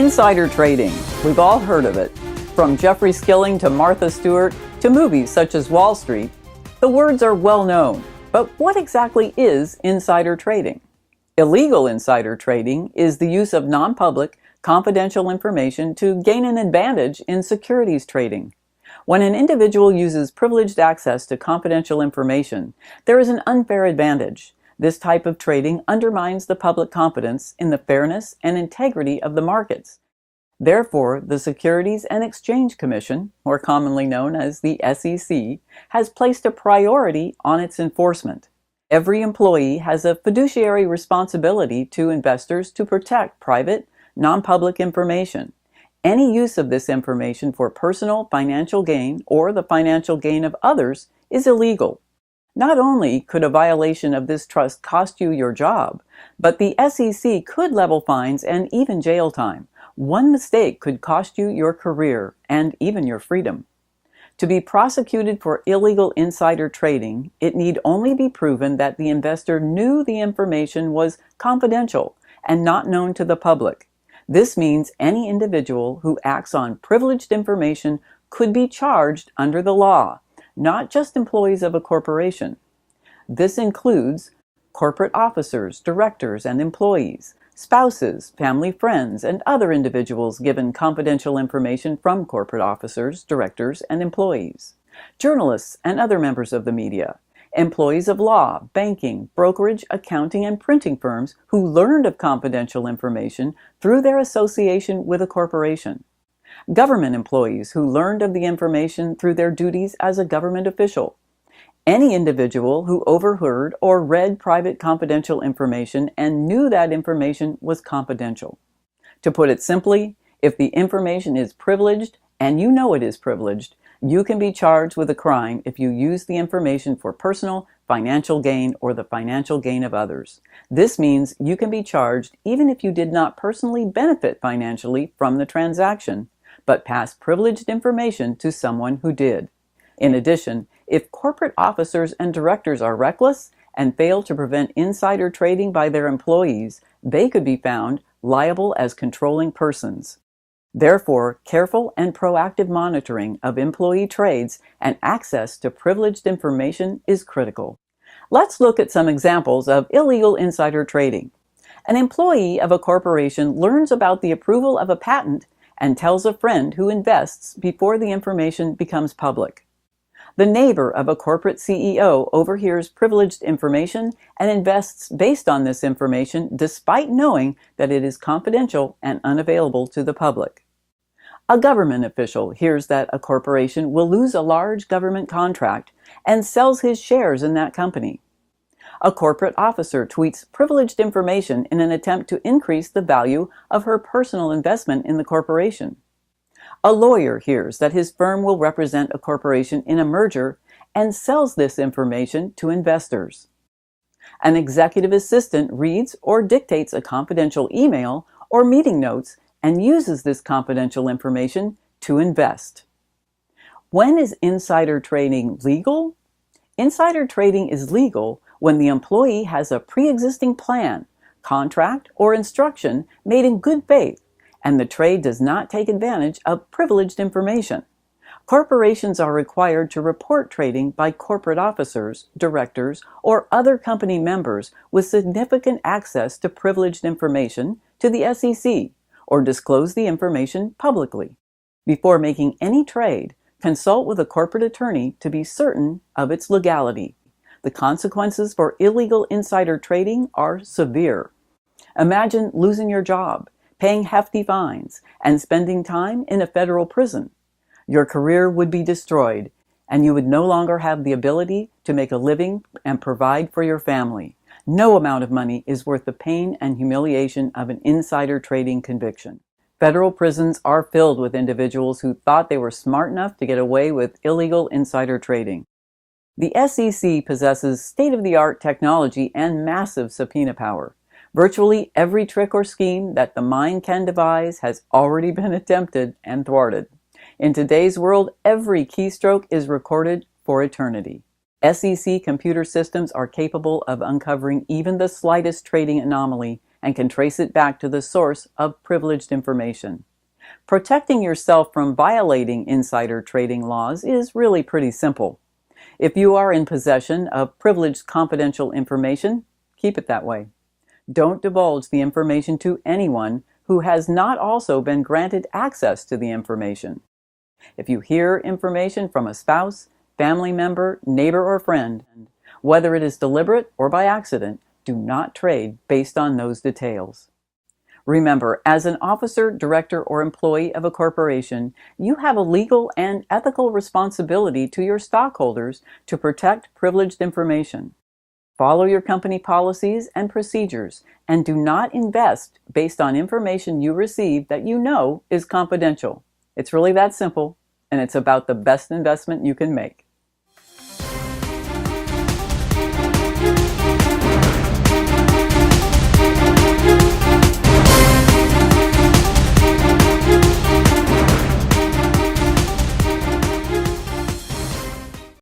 Insider trading. We've all heard of it. From Jeffrey Skilling to Martha Stewart to movies such as Wall Street, the words are well known. But what exactly is insider trading? Illegal insider trading is the use of non-public, confidential information to gain an advantage in securities trading. When an individual uses privileged access to confidential information, there is an unfair advantage. This type of trading undermines the public confidence in the fairness and integrity of the markets. Therefore, the Securities and Exchange Commission, more commonly known as the SEC, has placed a priority on its enforcement. Every employee has a fiduciary responsibility to investors to protect private, non-public information. Any use of this information for personal financial gain or the financial gain of others is illegal. Not only could a violation of this trust cost you your job, but the SEC could level fines and even jail time. One mistake could cost you your career and even your freedom. To be prosecuted for illegal insider trading, it need only be proven that the investor knew the information was confidential and not known to the public. This means any individual who acts on privileged information could be charged under the law, not just employees of a corporation. This includes corporate officers, directors, and employees, spouses, family, friends, and other individuals given confidential information from corporate officers, directors, and employees, journalists and other members of the media, employees of law, banking, brokerage, accounting, and printing firms who learned of confidential information through their association with a corporation, government employees who learned of the information through their duties as a government official, any individual who overheard or read private confidential information and knew that information was confidential. To put it simply, if the information is privileged and you know it is privileged, you can be charged with a crime if you use the information for personal, financial gain or the financial gain of others. This means you can be charged even if you did not personally benefit financially from the transaction, but passed privileged information to someone who did. In addition, if corporate officers and directors are reckless and fail to prevent insider trading by their employees, they could be found liable as controlling persons. Therefore, careful and proactive monitoring of employee trades and access to privileged information is critical. Let's look at some examples of illegal insider trading. An employee of a corporation learns about the approval of a patent and tells a friend who invests before the information becomes public. The neighbor of a corporate CEO overhears privileged information and invests based on this information despite knowing that it is confidential and unavailable to the public. A government official hears that a corporation will lose a large government contract and sells his shares in that company. A corporate officer tweets privileged information in an attempt to increase the value of her personal investment in the corporation. A lawyer hears that his firm will represent a corporation in a merger and sells this information to investors. An executive assistant reads or dictates a confidential email or meeting notes and uses this confidential information to invest. When is insider trading legal? Insider trading is legal when the employee has a pre-existing plan, contract, or instruction made in good faith, and the trade does not take advantage of privileged information. Corporations are required to report trading by corporate officers, directors, or other company members with significant access to privileged information to the SEC, or disclose the information publicly. Before making any trade, consult with a corporate attorney to be certain of its legality. The consequences for illegal insider trading are severe. Imagine losing your job, paying hefty fines, and spending time in a federal prison. Your career would be destroyed, and you would no longer have the ability to make a living and provide for your family. No amount of money is worth the pain and humiliation of an insider trading conviction. Federal prisons are filled with individuals who thought they were smart enough to get away with illegal insider trading. The SEC possesses state-of-the-art technology and massive subpoena power. Virtually every trick or scheme that the mind can devise has already been attempted and thwarted. In today's world, every keystroke is recorded for eternity. SEC computer systems are capable of uncovering even the slightest trading anomaly and can trace it back to the source of privileged information. Protecting yourself from violating insider trading laws is really pretty simple. If you are in possession of privileged confidential information, keep it that way. Don't divulge the information to anyone who has not also been granted access to the information. If you hear information from a spouse, family member, neighbor, or friend, whether it is deliberate or by accident, do not trade based on those details. Remember, as an officer, director, or employee of a corporation, you have a legal and ethical responsibility to your stockholders to protect privileged information. Follow your company policies and procedures, and do not invest based on information you receive that you know is confidential. It's really that simple, and it's about the best investment you can make.